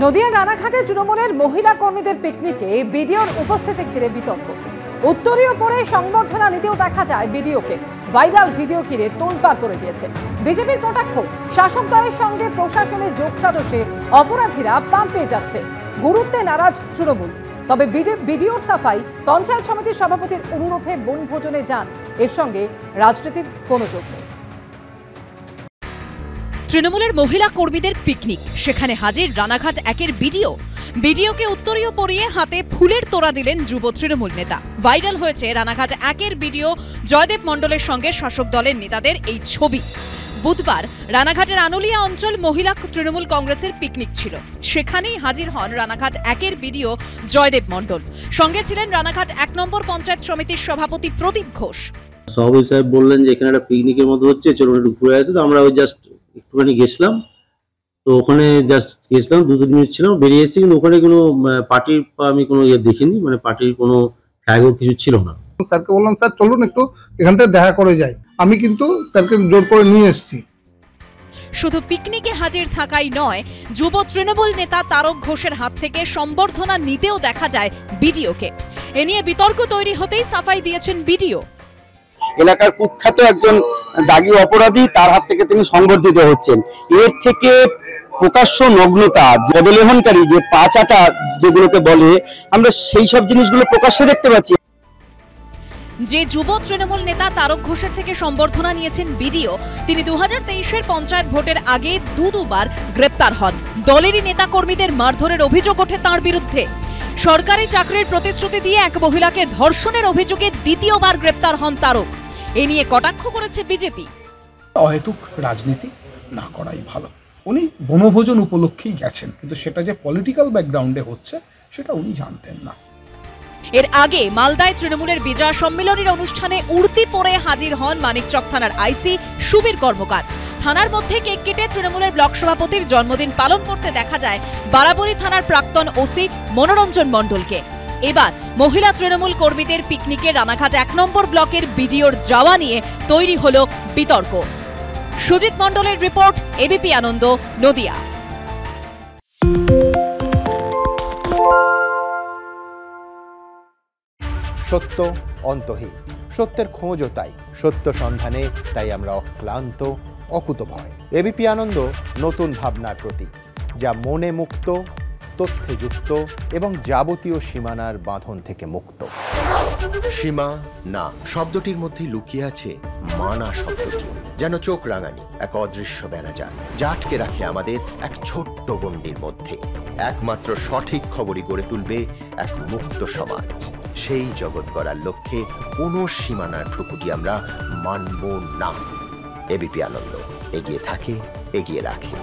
নদিয়ার রানাঘাটে তৃণমূলের মহিলা কর্মীদের পিকনিকে বিডিওর উপস্থিতি ঘিরে বিতর্ক। উত্তরীয় পরে সংবর্ধনা নিতেও দেখা যায় বিডিওকে। ভাইরাল ভিডিও ঘিরে তোলপাড় করে দিয়েছে বিজেপির কটাক্ষ। শাসক দলের সঙ্গে প্রশাসনের যোগসাজশে অপরাধীরা পাম পেয়ে যাচ্ছে। গুরুত্বে নারাজ তৃণমূল। তবে বিডিওর সাফাই, পঞ্চায়েত সমিতির সভাপতির অনুরোধে বনভোজনে যান। এর সঙ্গে রাজনীতির কোনো যোগ নেই। তৃণমূলের মহিলা কর্মীদের পিকনিক, সেখানে হাজির রানাঘাট একের বিডিও। বিডিওকে উত্তরীয় পরিয়ে হাতে ফুলের তোড়া দিলেন যুব তৃণমূল নেতা। ভাইরাল হয়েছে রানাঘাট একের বিডিও জয়দেব মণ্ডলের সঙ্গে শাসক দলের নেতাদের এই ছবি। বুধবার রানাঘাটের আনুলিয়া অঞ্চল মহিলা তৃণমূল কংগ্রেসের পিকনিক ছিল। সেখানেই হাজির হন রানাঘাট একের বিডিও জয়দেব মণ্ডল। সঙ্গে ছিলেন রানাঘাট 1 নম্বর পঞ্চায়েত সমিতির সভাপতি প্রদীপ ঘোষ। সভাপতি সাহেব বললেন যে এখানে একটা পিকনিকের মতো হচ্ছে, চলুন একটু ঘুরে আসি। তো আমরা ওই জাস্ট একটুখানি গেছিলাম। তো ওখানে জাস্ট গেছিলাম, 2-3 মিনিট ছিলাম, বেরিয়ে এসেছি। কিন্তু ওখানে কোনো পার্টির আমি কোনো দেখিনি, মানে পার্টির কোনো ফ্ল্যাগও কিছু ছিল না। স্যারকে বললাম, স্যার চলুন একটু এখান থেকে দেখা করে যাই। আমি কিন্তু স্যারকে জোর করে নিয়ে এসেছি। শুধু পিকনিকে হাজির থাকাই নয়, যুব তৃণমূল নেতা তারক ঘোষের হাত থেকে সম্বর্ধনা নিতেও দেখা যায় বিডিওকে। এ নিয়ে বিতর্ক তৈরি হতেই সাফাই দিয়েছেন বিডিও। এলাকার কুখ্যাত একজন দাগী অপরাধী, তার হাত থেকে তিনি সংবর্ধিত হচ্ছেন। এর থেকে প্রকাশ্য নগ্নতা, বদলেহনকারী যে পাচাটা যেগুলোকে বলে, আমরা সেই সব জিনিসগুলো প্রকাশ্যে দেখতে পাচ্ছি। যে যুব তৃণমূল নেতা তারক ঘোষের থেকে সম্বর্ধনা নিয়েছেন বিডিও, তিনি 2023-এর পঞ্চায়েত ভোটের আগে দুবার গ্রেপ্তার হন। দলেরই নেতা কর্মীদের মারধরের অভিযোগ ওঠে তাঁর বিরুদ্ধে। সরকারি চাকরির প্রতিশ্রুতি দিয়ে এক মহিলাকে ধর্ষণের অভিযোগে দ্বিতীয়বার গ্রেপ্তার হন তারক। এ নিয়ে কটাক্ষ করেছে বিজেপি। অহেতুক রাজনীতি না করাই ভালো। উনি বনভোজন উপলক্ষেই গেছেন, কিন্তু সেটা যে পলিটিক্যাল ব্যাকগ্রাউন্ডে হচ্ছে সেটা উনি জানতেন না। এর আগে মালদায় তৃণমূলের বিজয়া সম্মেলনের অনুষ্ঠানে উর্দি পরে হাজির হন মানিকচক থানার আইসি সুবীর কর্মকার। থানার মধ্যে কেক কেটে তৃণমূলের ব্লক সভাপতির জন্মদিন পালন করতে দেখা যায় বারাবরী থানার প্রাক্তন ওসি মনোরঞ্জন মণ্ডলকে। এবার মহিলা তৃণমূল কর্মীদের পিকনিকে রানাঘাট 1 নম্বর ব্লকের বিডিওর যাওয়া নিয়ে তৈরি হল বিতর্ক। সুজিত মণ্ডলের রিপোর্ট, এবিপি আনন্দ, নদিয়া। সত্য অন্তহীন, সত্যের খোঁজও তাই, সত্য সন্ধানে তাই আমরা অক্লান্ত, অকুতভয়। এবিপি আনন্দ নতুন ভাবনার প্রতীক, যা মনে মুক্ত, তথ্যে যুক্ত এবং যাবতীয় সীমানার বাঁধন থেকে মুক্ত। সীমা না শব্দটির মধ্যে লুকিয়ে আছে মানা শব্দটি, যেন চোখ রাঙানি এক অদৃশ্য বেড়াজাল, যা আটকে রাখে আমাদের এক ছোট্ট গণ্ডির মধ্যে। একমাত্র সঠিক খবরই গড়ে তুলবে এক মুক্ত সমাজ। সেই জগৎ গড়ার লক্ষ্যে কোনো সীমানার ঠুকুটি আমরা মানব না। এবিপি আনন্দ এগিয়ে থাকে, এগিয়ে রাখে।